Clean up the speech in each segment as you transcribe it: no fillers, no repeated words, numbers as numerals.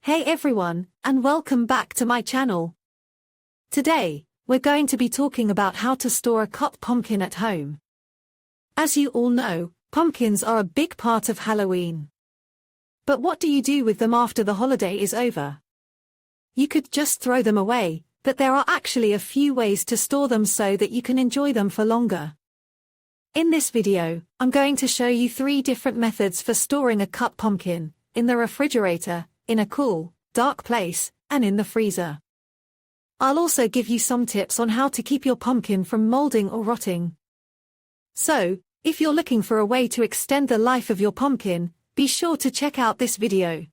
Hey everyone, and welcome back to my channel. Today, we're going to be talking about how to store a cut pumpkin at home. As you all know, pumpkins are a big part of Halloween. But what do you do with them after the holiday is over? You could just throw them away, but there are actually a few ways to store them so that you can enjoy them for longer. In this video, I'm going to show you 3 different methods for storing a cut pumpkin: in the refrigerator, in a cool, dark place, and in the freezer. I'll also give you some tips on how to keep your pumpkin from molding or rotting. So, if you're looking for a way to extend the life of your pumpkin, be sure to check out this video.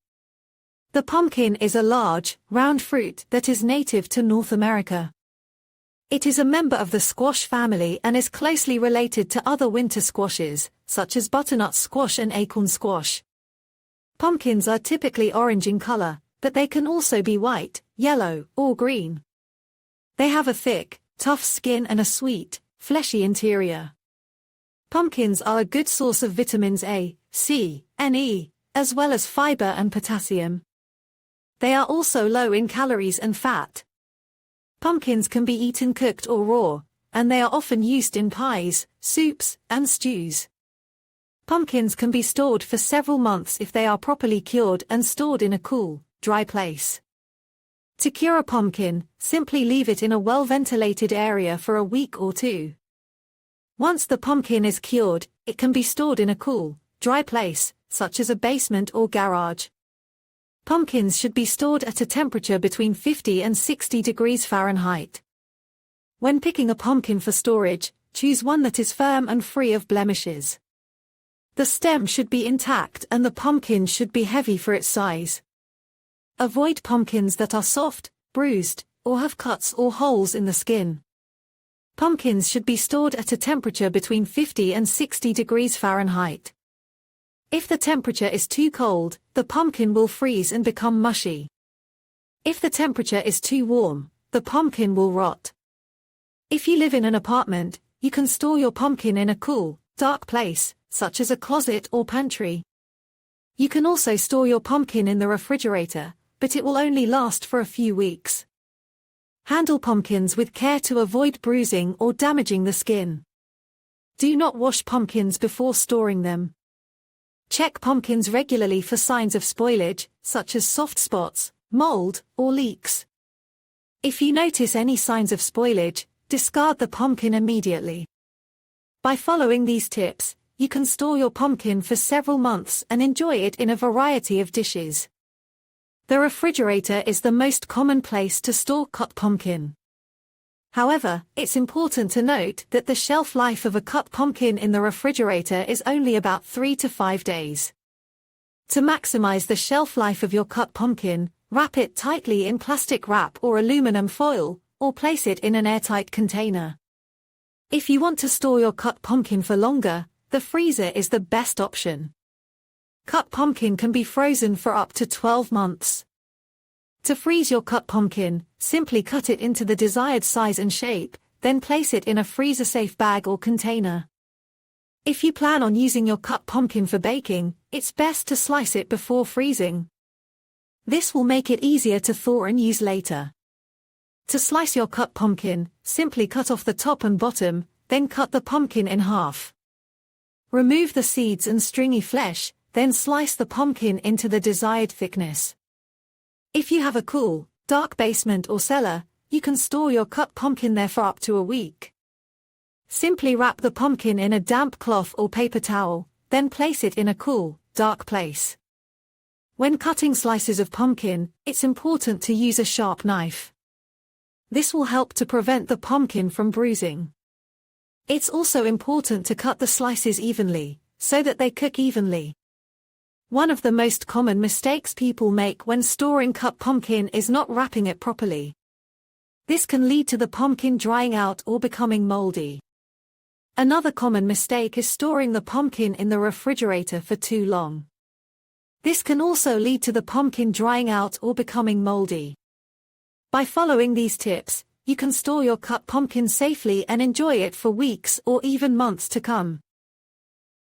The pumpkin is a large, round fruit that is native to North America. It is a member of the squash family and is closely related to other winter squashes, such as butternut squash and acorn squash. Pumpkins are typically orange in color, but they can also be white, yellow, or green. They have a thick, tough skin and a sweet, fleshy interior. Pumpkins are a good source of vitamins A, C, and E, as well as fiber and potassium. They are also low in calories and fat. Pumpkins can be eaten cooked or raw, and they are often used in pies, soups, and stews. Pumpkins can be stored for several months if they are properly cured and stored in a cool, dry place. To cure a pumpkin, simply leave it in a well-ventilated area for a week or 2. Once the pumpkin is cured, it can be stored in a cool, dry place, such as a basement or garage. Pumpkins should be stored at a temperature between 50 and 60 degrees Fahrenheit. When picking a pumpkin for storage, choose one that is firm and free of blemishes. The stem should be intact and the pumpkin should be heavy for its size. Avoid pumpkins that are soft, bruised, or have cuts or holes in the skin. Pumpkins should be stored at a temperature between 50 and 60 degrees Fahrenheit. If the temperature is too cold, the pumpkin will freeze and become mushy. If the temperature is too warm, the pumpkin will rot. If you live in an apartment, you can store your pumpkin in a cool, dark place, such as a closet or pantry. You can also store your pumpkin in the refrigerator, but it will only last for a few weeks. Handle pumpkins with care to avoid bruising or damaging the skin. Do not wash pumpkins before storing them. Check pumpkins regularly for signs of spoilage, such as soft spots, mold, or leaks. If you notice any signs of spoilage, discard the pumpkin immediately. By following these tips, you can store your pumpkin for several months and enjoy it in a variety of dishes. The refrigerator is the most common place to store cut pumpkin. However, it's important to note that the shelf life of a cut pumpkin in the refrigerator is only about 3 to 5 days. To maximize the shelf life of your cut pumpkin, wrap it tightly in plastic wrap or aluminum foil, or place it in an airtight container. If you want to store your cut pumpkin for longer, the freezer is the best option. Cut pumpkin can be frozen for up to 12 months. To freeze your cut pumpkin, simply cut it into the desired size and shape, then place it in a freezer-safe bag or container. If you plan on using your cut pumpkin for baking, it's best to slice it before freezing. This will make it easier to thaw and use later. To slice your cut pumpkin, simply cut off the top and bottom, then cut the pumpkin in half. Remove the seeds and stringy flesh, then slice the pumpkin into the desired thickness. If you have a cool, dark basement or cellar, you can store your cut pumpkin there for up to a week. Simply wrap the pumpkin in a damp cloth or paper towel, then place it in a cool, dark place. When cutting slices of pumpkin, it's important to use a sharp knife. This will help to prevent the pumpkin from bruising. It's also important to cut the slices evenly, so that they cook evenly. One of the most common mistakes people make when storing cut pumpkin is not wrapping it properly. This can lead to the pumpkin drying out or becoming moldy. Another common mistake is storing the pumpkin in the refrigerator for too long. This can also lead to the pumpkin drying out or becoming moldy. By following these tips, you can store your cut pumpkin safely and enjoy it for weeks or even months to come.